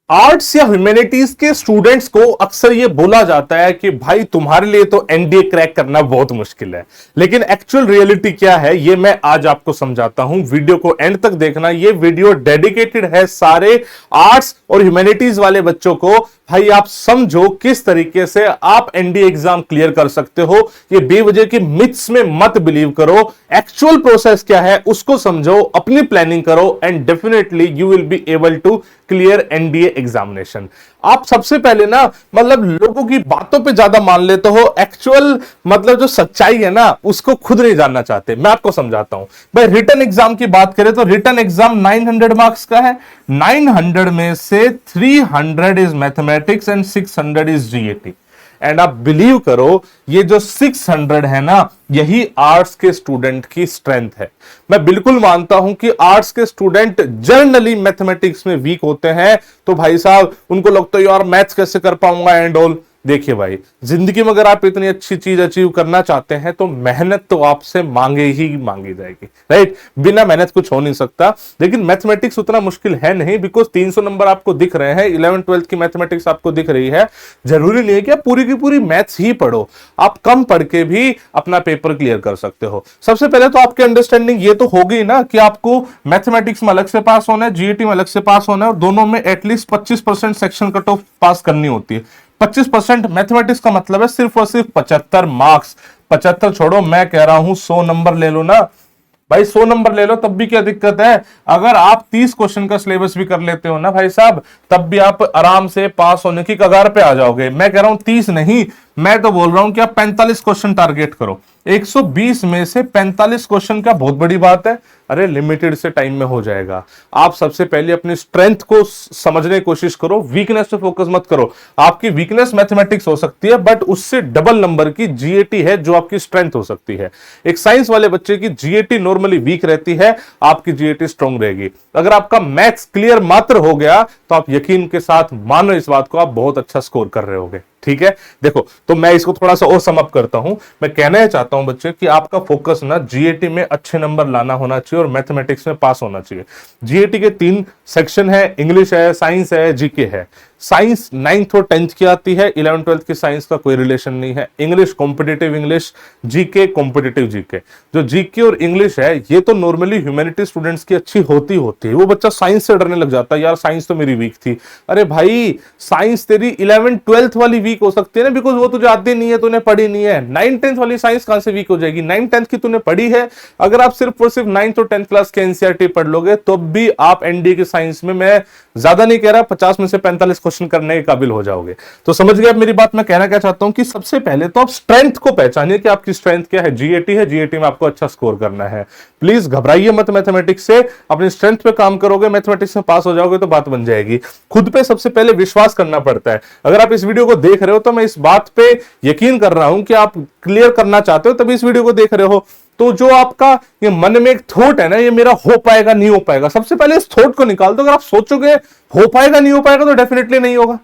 Arts या humanities के students को अक्सर ये बोला जाता है कि भाई तुम्हारे लिए तो एनडीए क्रैक करना बहुत मुश्किल है, लेकिन एक्चुअल रियलिटी क्या है ये मैं आज आपको समझाता हूं। वीडियो को एंड तक देखना। ये वीडियो डेडिकेटेड है सारे आर्ट्स और ह्यूमैनिटीज वाले बच्चों को। भाई आप समझो किस तरीके से आप एनडीए एग्जाम क्लियर कर सकते हो। ये बेवजह की मिथ्स में मत बिलीव करो, एक्चुअल प्रोसेस क्या है उसको समझो, अपनी प्लानिंग करो and definitely you will be able to clear NDA examination. आप सबसे पहले ना मतलब लोगों की बातों पे ज्यादा मान लेते हो, एक्चुअल मतलब जो सच्चाई है ना उसको खुद नहीं जानना चाहते। मैं आपको समझाता हूं। भाई रिटन एग्जाम की बात करें तो रिटन एग्जाम 900 मार्क्स का है। 900 में से 300 is mathematics and 600 is GAT. And आप बिलीव करो ये जो 600 है ना यही आर्ट्स के स्टूडेंट की स्ट्रेंथ है। मैं बिल्कुल मानता हूं कि आर्ट्स के स्टूडेंट जनरली मैथमेटिक्स में वीक होते हैं, तो भाई साहब उनको लगता है यार मैथ्स कैसे कर पाऊंगा एंड ऑल। देखिए भाई जिंदगी में अगर आप इतनी अच्छी चीज अचीव करना चाहते हैं तो मेहनत तो आपसे मांगे ही मांगी जाएगी, राइट। बिना मेहनत कुछ हो नहीं सकता। लेकिन मैथमेटिक्स उतना मुश्किल है नहीं, बिकॉज 300 नंबर आपको दिख रहे हैं, 11th-12th की मैथमेटिक्स आपको दिख रही है। जरूरी नहीं है कि आप पूरी की पूरी मैथ्स ही पढ़ो, आप कम पढ़ के भी अपना पेपर क्लियर कर सकते हो। सबसे पहले तो आपकी अंडरस्टैंडिंग ये तो होगी ना कि आपको मैथमेटिक्स में अलग से पास होना है, जीएटी में अलग से पास होना है, और दोनों में एटलीस्ट 25% सेक्शन कट ऑफ पास करनी होती है। 25% मैथमेटिक्स का मतलब है सिर्फ और सिर्फ 75 मार्क्स। 75 छोड़ो, मैं कह रहा हूं 100 नंबर ले लो ना भाई, 100 नंबर ले लो तब भी क्या दिक्कत है। अगर आप 30 क्वेश्चन का सिलेबस भी कर लेते हो ना भाई साहब, तब भी आप आराम से पास होने की कगार पे आ जाओगे। मैं कह रहा हूं 30 नहीं, मैं तो बोल रहा हूं कि आप 45 क्वेश्चन टारगेट करो। 120 में से 45 क्वेश्चन क्या बहुत बड़ी बात है। अरे लिमिटेड से टाइम में हो जाएगा। आप सबसे पहले अपनी स्ट्रेंथ को समझने की कोशिश करो, वीकनेस पे फोकस मत करो। आपकी वीकनेस मैथमेटिक्स हो सकती है, बट उससे डबल नंबर की जीएटी है जो आपकी स्ट्रेंथ हो सकती है। एक साइंस वाले बच्चे की जीएटी नॉर्मली वीक रहती है, आपकी जीएटी स्ट्रांग रहेगी। अगर आपका मैथ्स क्लियर मात्र हो गया तो आप यकीन के साथ मानो इस बात को, आप बहुत अच्छा स्कोर कर रहे होगे। ठीक है, देखो तो मैं इसको थोड़ा सा और सम अप करता हूं। मैं कहना चाहता हूं बच्चे कि आपका फोकस ना जीएटी में अच्छे नंबर लाना होना चाहिए और मैथमेटिक्स में पास होना चाहिए। जीएटी के 3 सेक्शन है, इंग्लिश है, साइंस है, जीके है। साइंस 9th और 10th की आती है, 11th-12th की साइंस का कोई रिलेशन नहीं है। English competitive English, GK competitive GK. जो जीके और इंग्लिश है ये तो नॉर्मली ह्यूमैनिटी स्टूडेंट्स की अच्छी होती होती है। वो बच्चा साइंस से डरने लग जाता है, यार साइंस तो मेरी वीक थी। अरे भाई साइंस तेरी 11th-12th वाली वीक हो सकती है ना, बिकॉज वो तुझे आती नहीं है, तूने पढ़ी नहीं है। 9th-10th वाली साइंस कहां से वीक हो जाएगी? 9th-10th की तूने पढ़ी है। अगर आप सिर्फ और सिर्फ 9th और 10th क्लास के एनसीईआरटी पढ़ लोगे तो भी आप एनडीए की साइंस में, मैं ज्यादा नहीं कह रहा, 50 में से 45 क्वेश्चन करने के काबिल हो जाओगे। तो समझ गए आप मेरी बात। मैं कहना क्या चाहता हूं कि सबसे पहले तो आप स्ट्रेंथ को पहचानिए कि आपकी स्ट्रेंथ क्या है। जीएटी है, जीएटी में आपको अच्छा स्कोर करना है। प्लीज घबराइए मत मैथमेटिक्स से, अपनी स्ट्रेंथ पे काम करोगे, मैथमेटिक्स में पास हो जाओगे तो बात बन जाएगी। खुद पे सबसे पहले विश्वास करना पड़ता है। अगर आप इस वीडियो को देख रहे हो तो मैं इस बात पे यकीन कर रहा हूं कि आप क्लियर करना चाहते हो, तभी इस वीडियो को देख रहे हो। तो जो आपका ये मन में एक थॉट है ना, ये मेरा हो पाएगा नहीं हो पाएगा, सबसे पहले इस थॉट को निकाल दो। अगर आप सोचोगे हो पाएगा नहीं हो पाएगा तो डेफिनेटली नहीं होगा।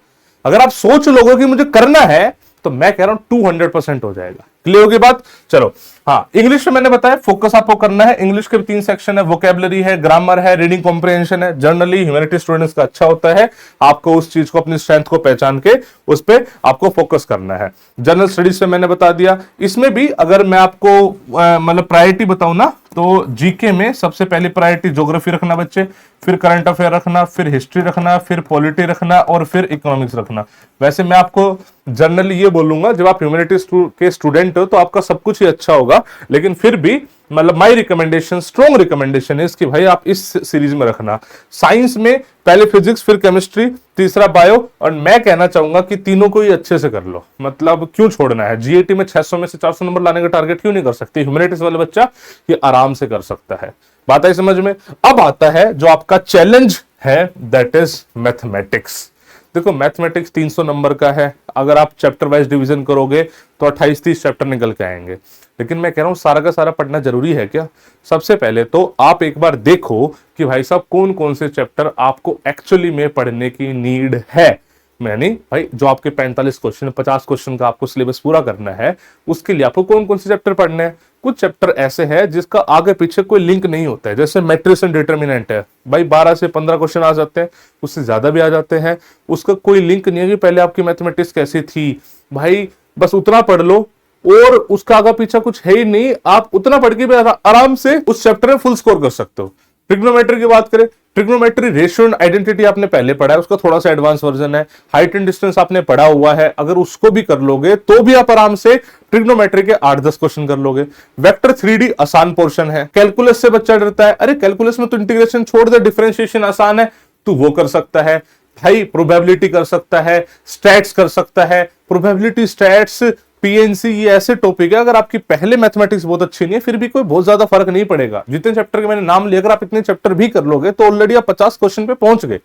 अगर आप सोच लोगे कि मुझे करना है तो मैं कह रहा हूं 200% हो जाएगा। क्लियर होगी बात? चलो हाँ, इंग्लिश में मैंने बताया फोकस आपको करना है। इंग्लिश के 3 सेक्शन है, वोकेबलरी है, ग्रामर है, रीडिंग कॉम्प्रिहेंशन है। जनरली ह्यूमैनिटी स्टूडेंट्स का अच्छा होता है, आपको उस चीज को, अपनी स्ट्रेंथ को पहचान के उस पर आपको फोकस करना है। जनरल स्टडीज में मैंने बता दिया। इसमें भी अगर मैं आपको मतलब प्रायोरिटी बताऊं ना, तो जीके में सबसे पहली प्रायोरिटी ज्योग्राफी रखना बच्चे, फिर करंट अफेयर रखना, फिर हिस्ट्री रखना, फिर पॉलिटी रखना और फिर इकोनॉमिक्स रखना। वैसे मैं आपको जनरली ये बोलूंगा, जब आप ह्यूमैनिटी के स्टूडेंट हो तो आपका सब कुछ ही अच्छा होगा, लेकिन फिर भी मतलब माई रिकमेंडेशन, स्ट्रॉन्ग रिकमेंडेशन है कि भाई आप इस सीरीज में रखना। साइंस में पहले फिजिक्स, फिर केमिस्ट्री, तीसरा बायो, और मैं कहना चाहूंगा कि तीनों को ही अच्छे से कर लो। मतलब क्यों छोड़ना है? जीएटी में 600 में से 400 नंबर लाने का टारगेट क्यों नहीं कर सकते? ह्यूमैनिटीज वाला बच्चा ये आराम से कर सकता है। बात आई समझ में? अब आता है जो आपका चैलेंज है, दैट इज मैथमेटिक्स। देखो मैथमेटिक्स 300 नंबर का है, अगर आप चैप्टर वाइज डिवीजन करोगे तो 28-30 चैप्टर निकल के आएंगे। लेकिन मैं कह रहा हूं सारा का सारा पढ़ना जरूरी है क्या? सबसे पहले तो आप एक बार देखो कि भाई साहब कौन कौन से चैप्टर आपको एक्चुअली में पढ़ने की नीड है। यानी भाई जो आपके 45 क्वेश्चन, 50 क्वेश्चन का आपको सिलेबस पूरा करना है, उसके लिए आपको कौन कौन से चैप्टर पढ़ने हैं। कुछ चैप्टर ऐसे हैं जिसका आगे पीछे कोई लिंक नहीं होता है, जैसे मैट्रिक्स एंड डिटरमिनेंट है भाई, 12 से 15 क्वेश्चन आ जाते हैं, उससे ज्यादा भी आ जाते हैं, उसका कोई लिंक नहीं है कि पहले आपकी मैथमेटिक्स कैसी थी भाई, बस उतना पढ़ लो और उसका आगे पीछा कुछ है ही नहीं, आप उतना पढ़ के भी आराम से उस चैप्टर में फुल स्कोर कर सकते हो। ट्रिग्नोमेट्री की बात करें, ट्रिग्नोमेट्री रेशियो एंड आइडेंटिटी आपने पहले पढ़ा है, उसका थोड़ा सा एडवांस वर्जन है। हाइट एंड डिस्टेंस आपने पढ़ा हुआ है, अगर उसको भी कर लोगे तो भी आप आराम से ट्रिग्नोमेट्री के 8-10 क्वेश्चन कर लोगे। वेक्टर 3D आसान पोर्शन है। कैलकुलस से बच्चा डरता है, अरे कैलकुलस में तो इंटीग्रेशन छोड़ दे, डिफरेंशिएशन आसान है, तू वो कर सकता है भाई। प्रोबेबिलिटी कर सकता है, स्टैट्स कर सकता है, प्रोबेबिलिटी, स्टैट्स, पीएनसी, ये ऐसे टॉपिक है अगर आपकी पहले मैथमेटिक्स बहुत अच्छी नहीं है फिर भी कोई बहुत ज्यादा फर्क नहीं पड़ेगा। जितने चैप्टर के मैंने नाम लिए अगर आप इतने चैप्टर भी कर लोगे तो ऑलरेडी आप 50 क्वेश्चन पे पहुंच गए।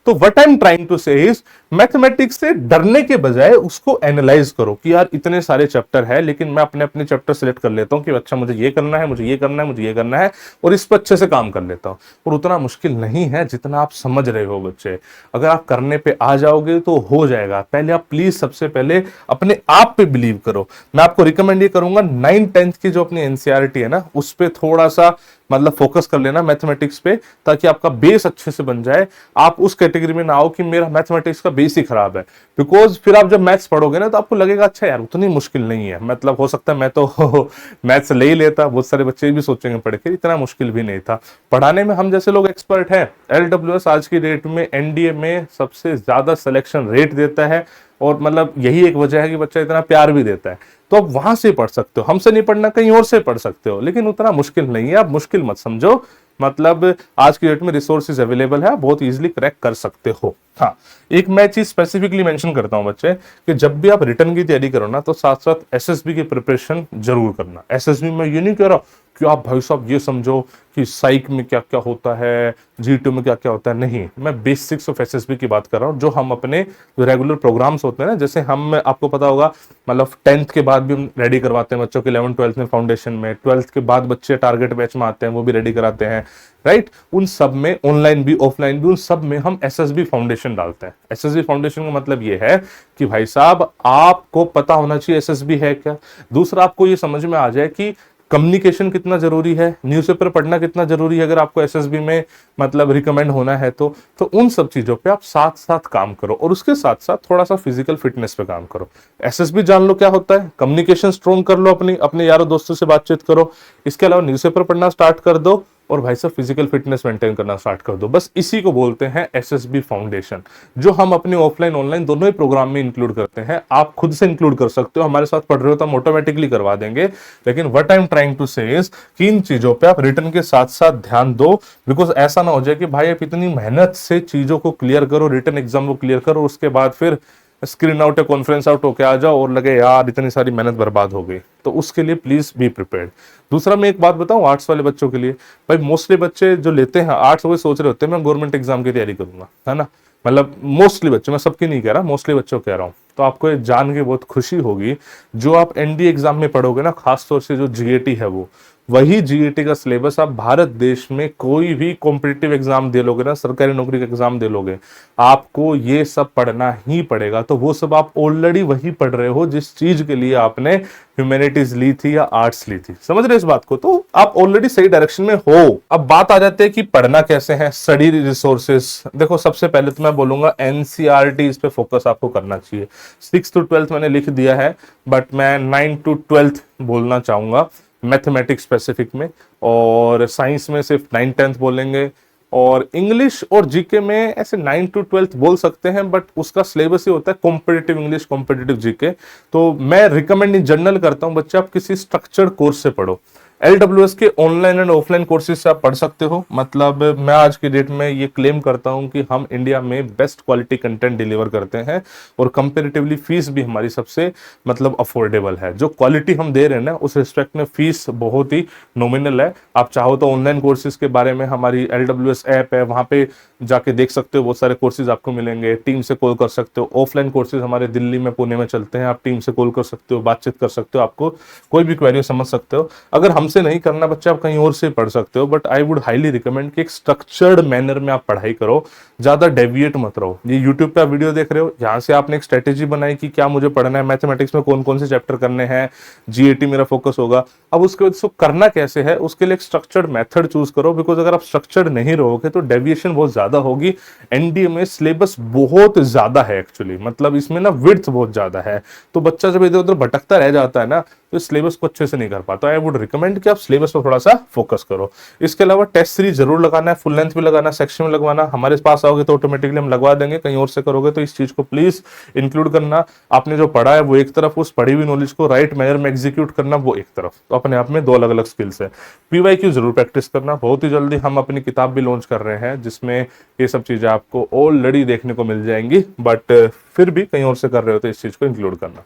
तो what I am trying to say is, mathematics से डरने के बजाय उसको एनालाइज करो कि यार इतने सारे चैप्टर है, लेकिन मैं अपने अपने चैप्टर सेलेक्ट कर लेता हूं कि अच्छा मुझे ये करना है, मुझे ये करना है, मुझे ये करना है, और इस पर अच्छे से काम कर लेता हूं। और उतना मुश्किल नहीं है जितना आप समझ रहे हो बच्चे। अगर आप करने पे आ जाओगे तो हो जाएगा। पहले आप प्लीज सबसे पहले अपने आप पे बिलीव करो। मैं आपको रिकमेंड ये करूंगा 9th-10th की जो अपनी एनसीईआरटी है ना, उस पर थोड़ा सा मतलब फोकस कर लेना मैथमेटिक्स पे, ताकि आपका बेस अच्छे से बन जाए। आप उस कैटेगरी में ना आओ कि मेरा मैथमेटिक्स का बेस ही खराब है, बिकॉज फिर आप जब मैथ्स पढ़ोगे ना तो आपको लगेगा अच्छा यार उतनी मुश्किल नहीं है, मतलब हो सकता है मैं तो मैथ्स ले ही लेता। बहुत सारे बच्चे भी सोचेंगे पढ़ के इतना मुश्किल भी नहीं था। पढ़ाने में हम जैसे लोग एक्सपर्ट हैं। LWS आज की डेट में एनडीए में सबसे ज्यादा सिलेक्शन रेट देता है, और मतलब यही एक वजह है कि बच्चा इतना प्यार भी देता है। तो आप वहां से पढ़ सकते हो, हमसे नहीं पढ़ना कहीं और से पढ़ सकते हो, लेकिन उतना मुश्किल नहीं है। आप मुश्किल मत समझो, मतलब आज की डेट में रिसोर्सेज अवेलेबल है, आप बहुत इजीली क्रैक कर सकते हो। हाँ, एक मैं चीज स्पेसिफिकली मेंशन करता हूं बच्चे कि जब भी आप रिटर्न की तैयारी करो ना तो साथ साथ एसएसबी की प्रिपरेशन जरूर करना। एसएसबी में ये नहीं कह रहा कि आप भाई साहब ये समझो कि साइक में क्या क्या होता है, G2 में क्या क्या होता है, नहीं, मैं बेसिक्स ऑफ एसएसबी की बात कर रहा हूँ। जो हम अपने जो रेगुलर प्रोग्राम्स होते हैं ना, जैसे हम, आपको पता होगा मतलब 10th के बाद भी हम रेडी करवाते हैं बच्चों के 11th-12th में फाउंडेशन में, 12th के बाद बच्चे टारगेट बैच में आते हैं वो भी रेडी कराते हैं, राइट। उन सब में ऑनलाइन भी ऑफलाइन भी उन सब में हम एसएसबी फाउंडेशन डालते हैं। एसएसबी फाउंडेशन का मतलब ये है कि भाई साहब आपको पता होना चाहिए एसएसबी है क्या। दूसरा, आपको ये समझ में आ जाए कि कम्युनिकेशन कितना जरूरी है, न्यूज़पेपर पढ़ना कितना जरूरी है अगर आपको एसएसबी में मतलब रिकमेंड होना है तो उन सब चीजों पे आप साथ साथ काम करो, और उसके साथ साथ थोड़ा सा फिजिकल फिटनेस पे काम करो। एसएसबी जान लो क्या होता है, कम्युनिकेशन स्ट्रॉन्ग कर लो, अपने यारों दोस्तों से बातचीत करो, इसके अलावा न्यूज़पेपर पढ़ना स्टार्ट कर दो, और भाई साहब फिजिकल फिटनेस मेंटेन करना स्टार्ट कर दो। बस इसी को बोलते हैं एसएसबी फाउंडेशन, जो हम अपने ऑफलाइन ऑनलाइन दोनों ही प्रोग्राम में इंक्लूड करते हैं। आप खुद से इंक्लूड कर सकते हो, हमारे साथ पढ़ रहे हो तो हम ऑटोमेटिकली करवा देंगे। लेकिन what I am trying to say is कि इन चीजों पे आप रिटर्न के साथ साथ ध्यान दो, बिकॉज ऐसा ना हो जाए कि भाई आप इतनी मेहनत से चीजों को क्लियर करो, रिटर्न एग्जाम को क्लियर करो, उसके बाद फिर स्क्रीन आउट या कॉन्फ्रेंस आउट होके आ जाओ और लगे यार इतनी सारी मेहनत बर्बाद हो गई। तो उसके लिए प्लीज बी प्रिपेयर्ड। दूसरा, मैं एक बात बताऊं आर्ट्स वाले बच्चों के लिए, भाई मोस्टली बच्चे जो लेते हैं आर्ट्स वो सोच रहे होते हैं मैं गवर्नमेंट एग्जाम की तैयारी करूंगा, है ना, मतलब मोस्टली बच्चे, मैं सबकी नहीं कह रहा, मोस्टली बच्चों कह रहा हूं। तो आपको ये जान के बहुत खुशी होगी, जो आप एनडीए एग्जाम में पढ़ोगे ना, खासतौर से जो जीएटी है वो, वही जीएटी का सिलेबस आप भारत देश में कोई भी कॉम्पिटिटिव एग्जाम दे लोगे ना, सरकारी नौकरी का एग्जाम दे लोगे, आपको ये सब पढ़ना ही पड़ेगा। तो वो सब आप ऑलरेडी वही पढ़ रहे हो जिस चीज के लिए आपने ह्यूमैनिटीज ली थी या आर्ट्स ली थी, समझ रहे इस बात को, तो आप ऑलरेडी सही डायरेक्शन में हो। अब बात आ जाती है कि पढ़ना कैसे है, स्टडी रिसोर्सेज। देखो सबसे पहले तो मैं बोलूंगा एनसीईआरटी इस पे फोकस आपको करना चाहिए। 6th to 12th मैंने लिख दिया है, बट मैं 9th to 12th बोलना चाहूंगा मैथमेटिक्स स्पेसिफिक में, और साइंस में सिर्फ 9th-10th बोलेंगे, और इंग्लिश और जीके में ऐसे 9th to 12th बोल सकते हैं, बट उसका सिलेबस ही होता है कॉम्पिटिटिव इंग्लिश, कॉम्पिटिटिव जीके। तो मैं रिकमेंड इन जनरल करता हूं बच्चे आप किसी स्ट्रक्चर्ड कोर्स से पढ़ो। LWS के ऑनलाइन एंड ऑफलाइन कोर्सेज से आप पढ़ सकते हो। मतलब मैं आज की डेट में ये क्लेम करता हूं कि हम इंडिया में बेस्ट क्वालिटी कंटेंट डिलीवर करते हैं, और कंपैरेटिवली फीस भी हमारी सबसे मतलब अफोर्डेबल है। जो क्वालिटी हम दे रहे हैं ना, उस रिस्पेक्ट में फीस बहुत ही नॉमिनल है। आप चाहो तो ऑनलाइन कोर्सेज के बारे में हमारी LWS ऐप है, वहां पे जाके देख सकते हो, बहुत सारे कोर्सेज आपको मिलेंगे। टीम से कॉल कर सकते हो, ऑफलाइन कोर्सेज हमारे दिल्ली में, पुणे में चलते हैं, आप टीम से कॉल कर सकते हो, बातचीत कर सकते हो, आपको कोई भी क्वेरी समझ सकते हो। अगर हमसे नहीं करना बच्चे, आप कहीं और से पढ़ सकते हो, but I would highly recommend कि एक स्ट्रक्चर्ड मैनर में आप पढ़ाई करो, ज्यादा डेविएट मत रहो। ये यूट्यूब पे आप वीडियो देख रहे हो, यहाँ से आपने एक स्ट्रेटेजी बनाई कि क्या मुझे पढ़ना है, मैथमेटिक्स में कौन कौन से चैप्टर करने हैं, जीएटी मेरा फोकस होगा। अब उसके बाद उसको करना कैसे है, उसके लिए एक स्ट्रक्चर्ड मेथड चूज करो, बिकॉज अगर आप स्ट्रक्चर्ड नहीं रहोगे तो डेविएशन बहुत ज्यादा होगी। एनडीए में सिलेबस बहुत ज्यादा है एक्चुअली, मतलब इसमें ना विड्थ बहुत ज्यादा है, तो बच्चा जब इधर उधर भटकता रह जाता है ना, तो सिलेबस को अच्छे से नहीं कर पाता। आई वुड रिकमेंड कि आप सिलेबस पर थोड़ा सा फोकस करो। इसके अलावा टेस्ट सीरीज जरूर लगाना है, फुल लेंथ भी लगाना, सेक्शन में लगवाना। हमारे पास आओगे तो ऑटोमेटिकली हम लगवा देंगे, कहीं और से करोगे तो इस चीज को प्लीज इंक्लूड करना। आपने जो पढ़ा है वो एक तरफ, उस पढ़ी हुई नॉलेज को राइट मैनर में एग्जीक्यूट करना वो एक तरफ, तो अपने आप में दो अलग अलग स्किल्स है। पीवाईक्यू जरूर प्रैक्टिस करना, बहुत ही जल्दी हम अपनी किताब भी लॉन्च कर रहे हैं जिसमें ये सब चीजें आपको ऑलरेडी देखने को मिल जाएंगी, बट फिर भी कहीं और से कर रहे हो तो इस चीज को इंक्लूड करना।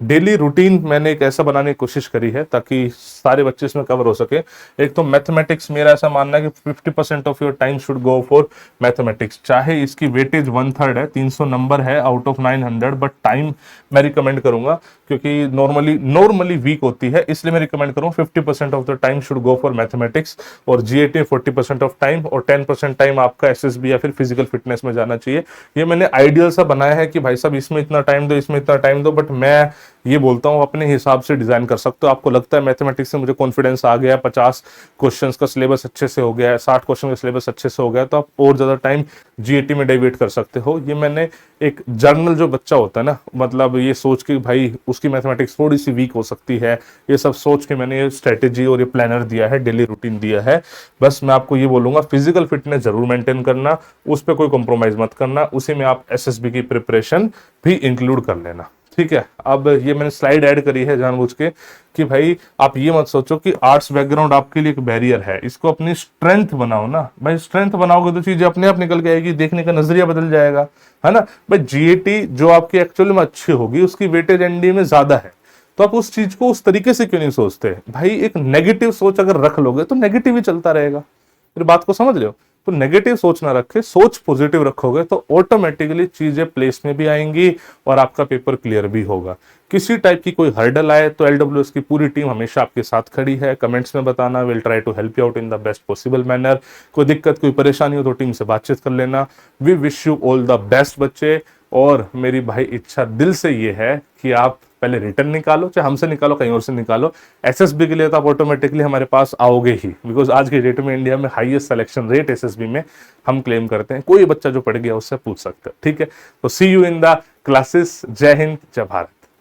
डेली रूटीन मैंने एक ऐसा बनाने की कोशिश करी है ताकि सारे बच्चे इसमें कवर हो सके। एक तो मैथमेटिक्स, मेरा ऐसा मानना है कि 50% of your time should go for mathematics, चाहे इसकी वेटेज 1/3 है, 300 नंबर है आउट ऑफ 900, बट टाइम मैं रिकमेंड करूंगा क्योंकि नॉर्मली वीक होती है, इसलिए मैं रिकमेंड करूंगा 50% of the time should go for mathematics, और जीएटी 40% ऑफ टाइम, और 10% टाइम आपका एसएसबी या फिर फिजिकल फिटनेस में जाना चाहिए। ये मैंने आइडियल सा बनाया है कि भाई साहब इसमें इतना टाइम दो, इसमें इतना टाइम दो, बट मैं ये बोलता हूं अपने हिसाब से डिजाइन कर सकते हो। आपको लगता है मैथमेटिक्स से मुझे कॉन्फिडेंस आ गया, 50 क्वेश्चंस का सिलेबस अच्छे से हो गया है, 60 क्वेश्चन का सिलेबस अच्छे से हो गया, तो आप और ज्यादा टाइम जीएटी में डेविएट कर सकते हो। ये मैंने एक जर्नल जो बच्चा होता है ना, मतलब ये सोच के भाई उसकी मैथमेटिक्स थोड़ी सी वीक हो सकती है, ये सब सोच के मैंने ये स्ट्रेटेजी और ये प्लानर दिया है, डेली रूटीन दिया है। बस मैं आपको ये बोलूंगा फिजिकल फिटनेस जरूर मेंटेन करना, उस पर कोई कॉम्प्रोमाइज मत करना, उसी में आप एसएसबी की प्रिपरेशन भी इंक्लूड कर लेना, ठीक है। अब ये मैंने स्लाइड ऐड करी है जानबूझ के कि भाई आप ये मत सोचो कि आर्ट्स बैकग्राउंड आपके लिए एक बैरियर है, इसको अपनी स्ट्रेंथ बनाओ ना भाई। स्ट्रेंथ बनाओगे तो चीजें अपने आप निकल के आएगी, देखने का नजरिया बदल जाएगा, है ना भाई। जीएटी जो आपकी एक्चुअल में अच्छी होगी उसकी वेटेज एनडीए में ज्यादा है, तो आप उस चीज को उस तरीके से क्यों नहीं सोचते भाई। एक नेगेटिव सोच अगर रख लोगे तो नेगेटिव ही चलता रहेगा, मेरी बात को समझ लो। तो नेगेटिव सोच ना रखे, सोच पॉजिटिव रखोगे तो ऑटोमेटिकली चीजें प्लेस में भी आएंगी और आपका पेपर क्लियर भी होगा। किसी टाइप की कोई हर्डल आए तो एलडब्ल्यूएस की पूरी टीम हमेशा आपके साथ खड़ी है, कमेंट्स में बताना, will try to help you out in the best possible manner. कोई दिक्कत कोई परेशानी हो तो टीम से बातचीत कर लेना। We wish you all the best बच्चे, और मेरी भाई इच्छा दिल से ये है कि आप पहले रिटर्न निकालो, चाहे हमसे निकालो कहीं और से निकालो। एसएसबी के लिए तो आप ऑटोमेटिकली हमारे पास आओगे ही, बिकॉज आज के डेट में इंडिया में हाईएस्ट सिलेक्शन रेट एसएसबी में हम क्लेम करते हैं। कोई बच्चा जो पढ़ गया उससे पूछ सकते हैं, ठीक है। तो सी यू इन द क्लासेस। जय हिंद, जय भारत।